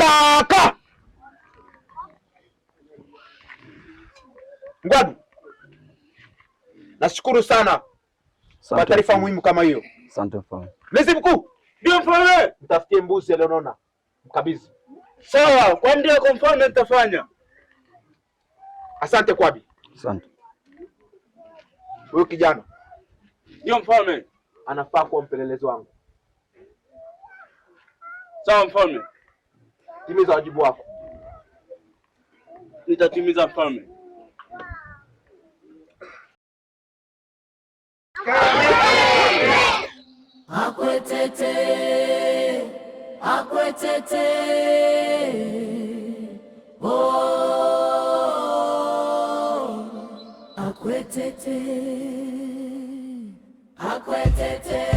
Kaka Ngwadu, nashukuru sana kwa taarifa muhimu kama hiyo. Asante mfalme. Mlezi mkuu. Ndio mfalme. Mtafutie mbuzi alionona. Mkabidhi. Sawa, kwa ndio kwa mfalme nitafanya. Asante Kwabi. Asante. Huyu kijana. Ndio mfalme. Anafaa kuwa mpelelezi wangu. Sawa mfalme. Timiza wajibu wako. Nitatimiza mfalme. Akwetete, akwetete, oh, akwetete, akwetete,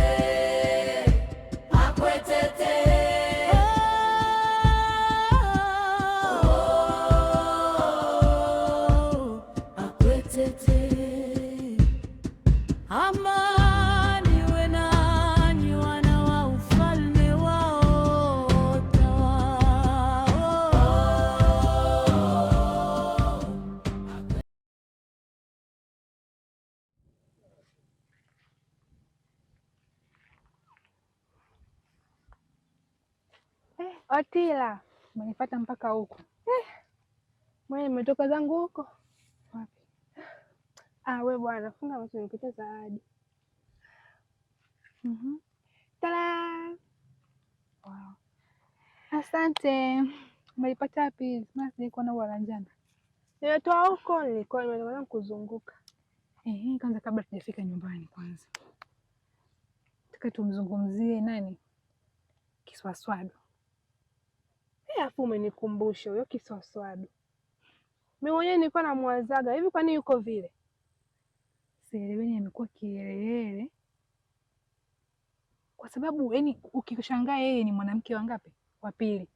akwetete, oh, akwetete, Otila, umenipata mpaka huko. Mwenye nimetoka zangu huko. Wapi? We bwana, funga macho nikupe zawadi. Tala. Wow. Asante. Umenipata wapi? Maana sikuwa na uwanjani. Nimetoa huko, nilikuwa nimetoka kuzunguka. Kwanza kabla tujafika nyumbani kwanza. Nataka tumzungumzie nani? Kiswaswadu. Afu umenikumbusha huyo Kiswaswadu. Mimi mwenyewe nilikuwa namwazaga hivi, kwani yuko vile? Sielewi, amekuwa kielele. Kwa sababu yani ukishangaa yeye ni mwanamke wangapi? Wa pili.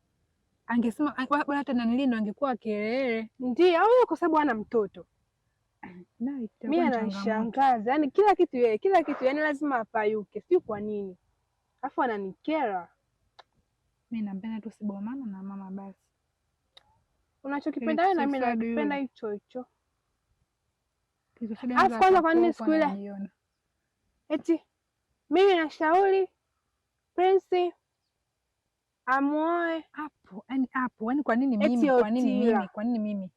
Angesema hata nanilindo angekuwa kielele. Ndio, au kwa sababu hana mtoto. Mimi ananishangaza. Yaani kila kitu yani lazima apayuke. Sio kwa nini? Afu ananikera. Mimi nampenda tu Sibomana na mama basi. Unachokipenda wewe na mimi nakipenda hicho hicho. Afu kwanza kwa nini siku ile? Eti mimi nashauri Prince amuoe hapo. Yaani kwa nini mimi? Kwa nini mimi?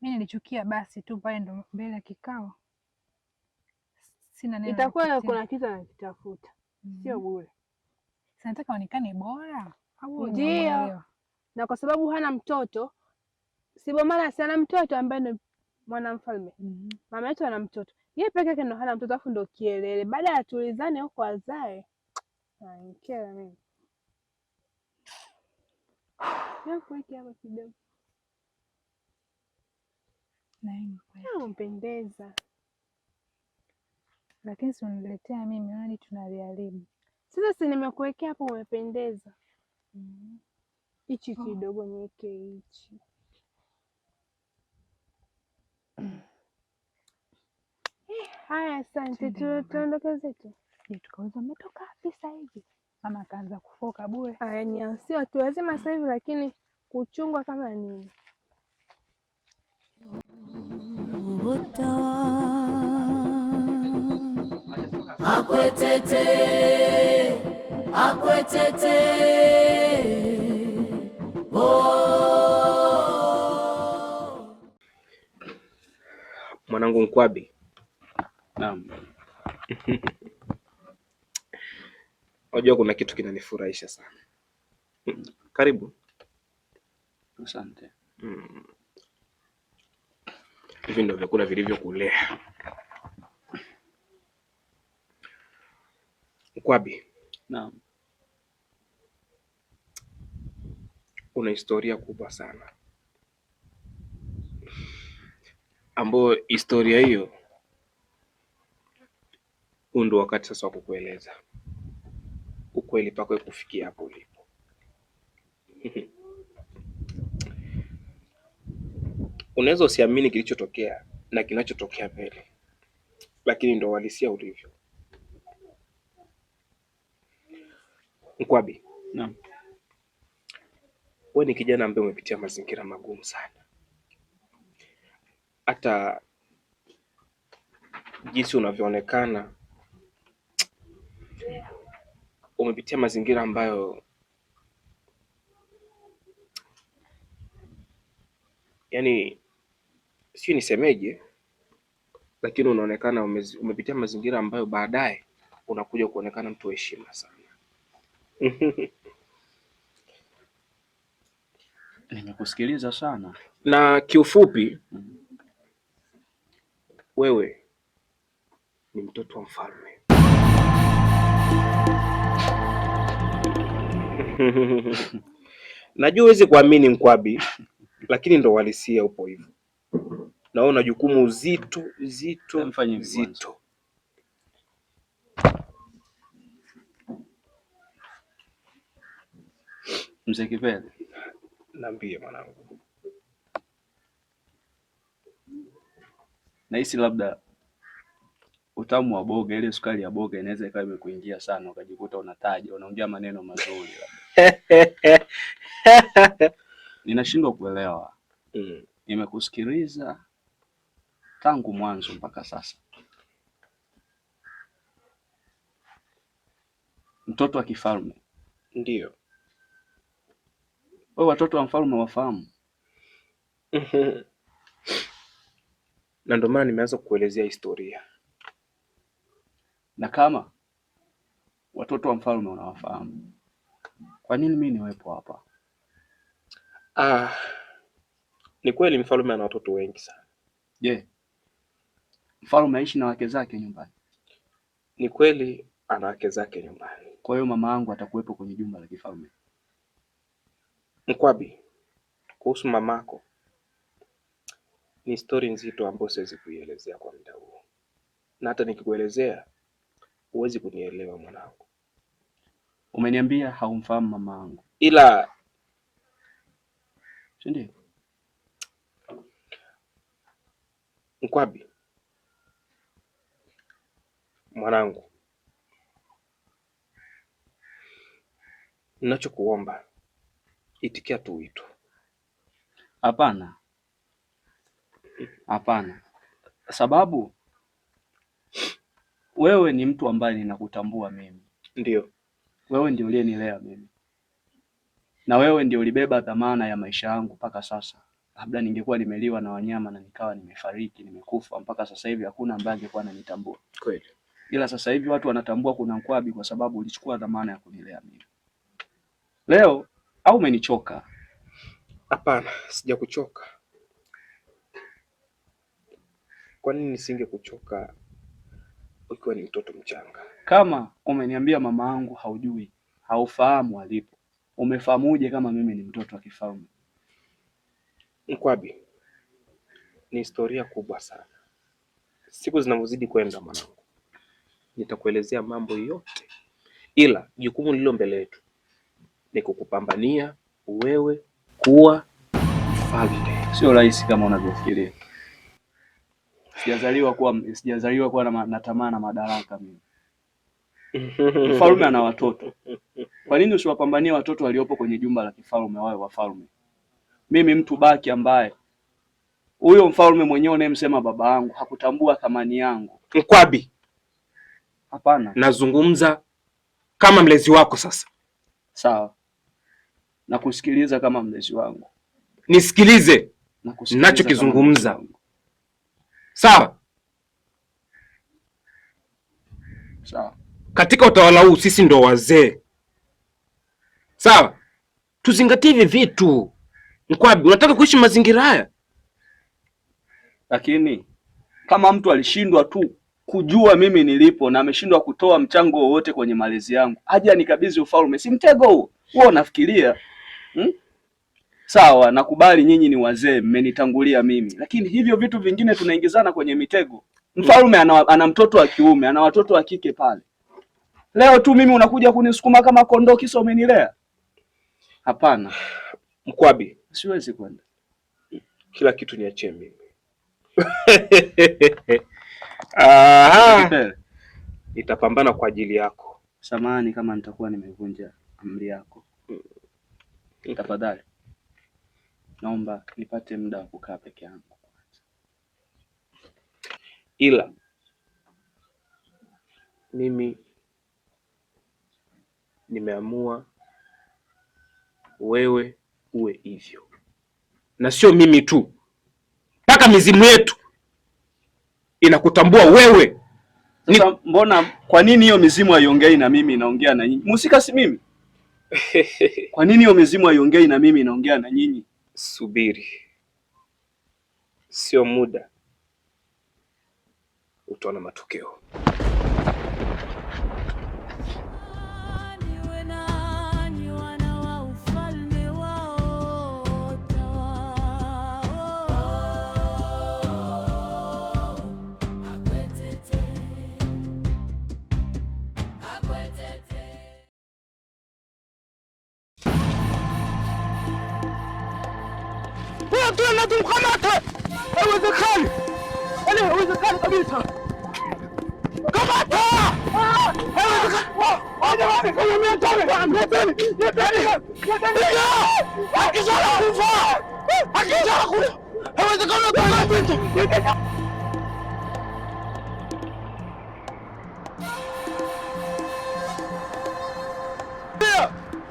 Mimi nilichukia basi tu pale ndo mbele ya kikao. Sina neno. Itakuwa kuna kitu anakitafuta. Sio bure. Nataka onekane bora. Ndio. Na kwa sababu hana mtoto, Sibomana sana mtoto ambaye ni mwanamfalme. Mama yetu ana mtoto. Yeye peke yake ndo hana mtoto, afu ndo kielele. Baada ya tulizane huko azae. Nikera mimi. Kuweke hapa kidogo. Umpendeza. Lakini si uniletea mimi, nani tunaliharibu. Sasa si nimekuwekea hapo, umependeza. Hichi kidogo niweke hichi. Haya, asante. Tuondoke zetu. Tukauza umetoka wapi sasa hivi? Mama akaanza kufoka bure. Ni sio watu wazima sasa hivi, lakini kuchungwa kama nini. Akwetete, akwetete, oh. Mwanangu Nkwabi. Naam. Unajua kuna kitu kinanifurahisha sana. Karibu. Asante. Hivi ndio vyakula vilivyokulea. Nkwabi. Naam. Una historia kubwa sana. Ambayo historia hiyo ndio wakati sasa wa kukueleza ukweli pako kufikia hapo ulipo. Unaweza usiamini kilichotokea na kinachotokea mbele, lakini ndio uhalisia ulivyo. Nkwabi. Naam. wewe ni kijana ambaye umepitia mazingira magumu sana. Hata jinsi unavyoonekana umepitia mazingira ambayo yani sio nisemeje, lakini unaonekana umepitia mazingira ambayo baadaye unakuja kuonekana mtu wa heshima sana. Nimekusikiliza sana. Na kiufupi wewe ni mtoto wa mfalme. Najua huwezi kuamini Mkwabi, lakini ndo uhalisia upo hivyo. Na una jukumu zito. Mzee Kipele, niambie mwanangu. Nahisi labda utamu wa boga, ile sukari ya boga inaweza ikawa imekuingia sana, ukajikuta unataja, unaongea maneno mazuri labda. Ninashindwa kuelewa. Nimekusikiliza tangu mwanzo mpaka sasa. Mtoto wa kifalme. Ndio. Wewe watoto wa mfalme wafahamu? Na ndio maana nimeanza kuelezea historia. Na kama watoto wa mfalme unawafahamu, kwa nini mimi niwepo hapa? Ni kweli mfalme ana watoto wengi sana. Je, mfalme aishi na wake zake nyumbani? Ni kweli ana wake zake nyumbani. Kwa hiyo mama yangu atakuwepo kwenye jumba la kifalme. Mkwabi, kuhusu mamako ni story nzito ambayo siwezi kuielezea kwa muda huu. Na hata nikikuelezea huwezi kunielewa mwanangu. Umeniambia haumfahamu mama yangu. Ila ndio. Mkwabi, mwanangu, ninachokuomba itikia tu wito. Hapana. Sababu wewe ni mtu ambaye ninakutambua mimi. Ndio. Wewe ndio uliyenilea mimi. Na wewe ndio ulibeba dhamana ya maisha yangu mpaka sasa. Labda ningekuwa nimeliwa na wanyama na nikawa nimefariki, nimekufa, mpaka sasa hivi hakuna ambaye angekuwa ananitambua. Kweli. Ila sasa hivi watu wanatambua kuna Mkwabi kwa sababu ulichukua dhamana ya kunilea mimi. Leo au umenichoka? Hapana, sijakuchoka. Kwa nini nisingekuchoka ukiwa ni mtoto mchanga? Kama umeniambia mama yangu haujui, haufahamu alipo, umefahamuje kama mimi ni mtoto wa kifalme? Mkwabi, ni historia kubwa sana. Siku zinavyozidi kwenda mwanangu, nitakuelezea mambo yote, ila jukumu lililo mbele yetu ni kukupambania wewe kuwa mfalme. Sio rahisi kama unavyofikiria. Sijazaliwa kuwa na tamaa na madaraka mimi. Mfalme ana watoto. Kwa nini usiwapambanie watoto waliopo kwenye jumba la kifalme wawe wafalme? Mimi mtu baki ambaye huyo mfalme mwenyewe unayemsema baba yangu hakutambua thamani yangu. Mkwabi, hapana. Nazungumza kama mlezi wako sasa. Sawa. Nakusikiliza kama mlezi wangu. Nisikilize ninachokizungumza. Sawa? Sawa. Katika utawala huu sisi ndo wazee. Sawa? Tuzingatie hivi vitu. Mkwabi, unataka kuishi mazingira haya? Lakini kama mtu alishindwa tu kujua mimi nilipo na ameshindwa kutoa mchango wowote kwenye malezi yangu, aje nikabidhi ufalme, si mtego huo? Wewe unafikiria? Sawa, nakubali nyinyi ni wazee, mmenitangulia mimi. Lakini hivyo vitu vingine tunaingizana kwenye mitego. Mfalme ana mtoto wa kiume, ana watoto wa kike pale. Leo tu mimi unakuja kunisukuma kama kondoo kisa umenilea? Hapana. Mkwabi, siwezi kwenda. Kila kitu niachie mimi. Nitapambana kwa ajili yako. Samahani kama nitakuwa nimevunja amri yako. Tafadhali. naomba nipate muda wa kukaa peke yangu. Ila mimi nimeamua wewe uwe hivyo, na sio mimi tu, mpaka mizimu yetu inakutambua wewe. Sasa mbona, kwa nini hiyo mizimu haiongei na mimi inaongea na nyinyi? Mhusika si mimi? Kwa nini hiyo mizimu haiongei na mimi inaongea na nyinyi? Subiri, sio muda utaona matokeo. Tuna tumkamata. Haiwezekani. Haiwezekani kabisa. Kamata! Haiwezekani. Jamani, kwa mimi tani. Nieteni. Akizala kufa. Akizala kufa. Haiwezekani kwa binti.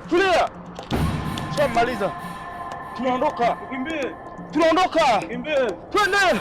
Tulia. Shamaliza. Tunaondoka. Kimbie. Tunaondoka. Kimbie. Twende.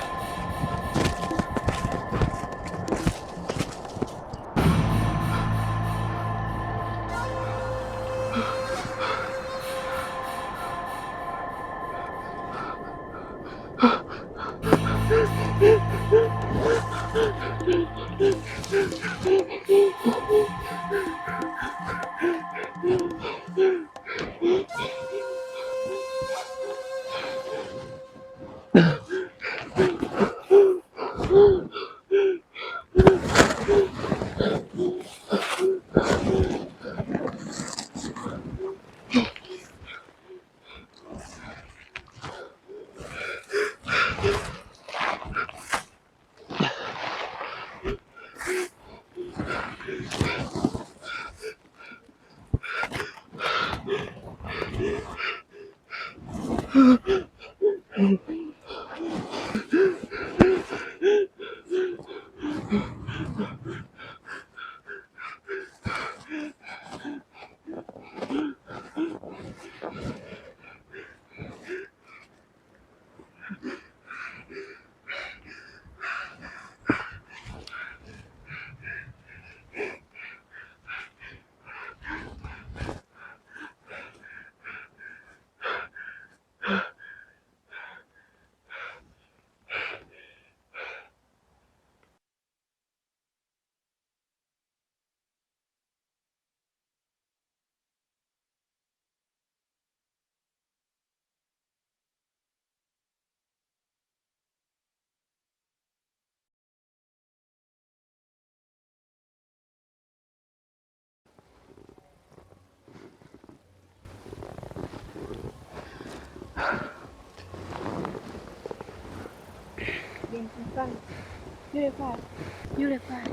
Yule pale.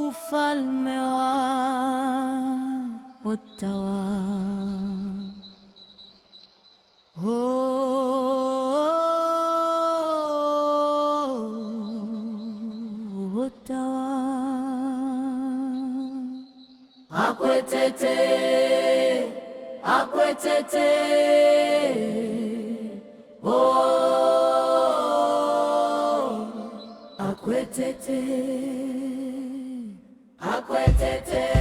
Ufalme wa utawa. Utawa. Akwetete, akwetete, akwetete, akwetete.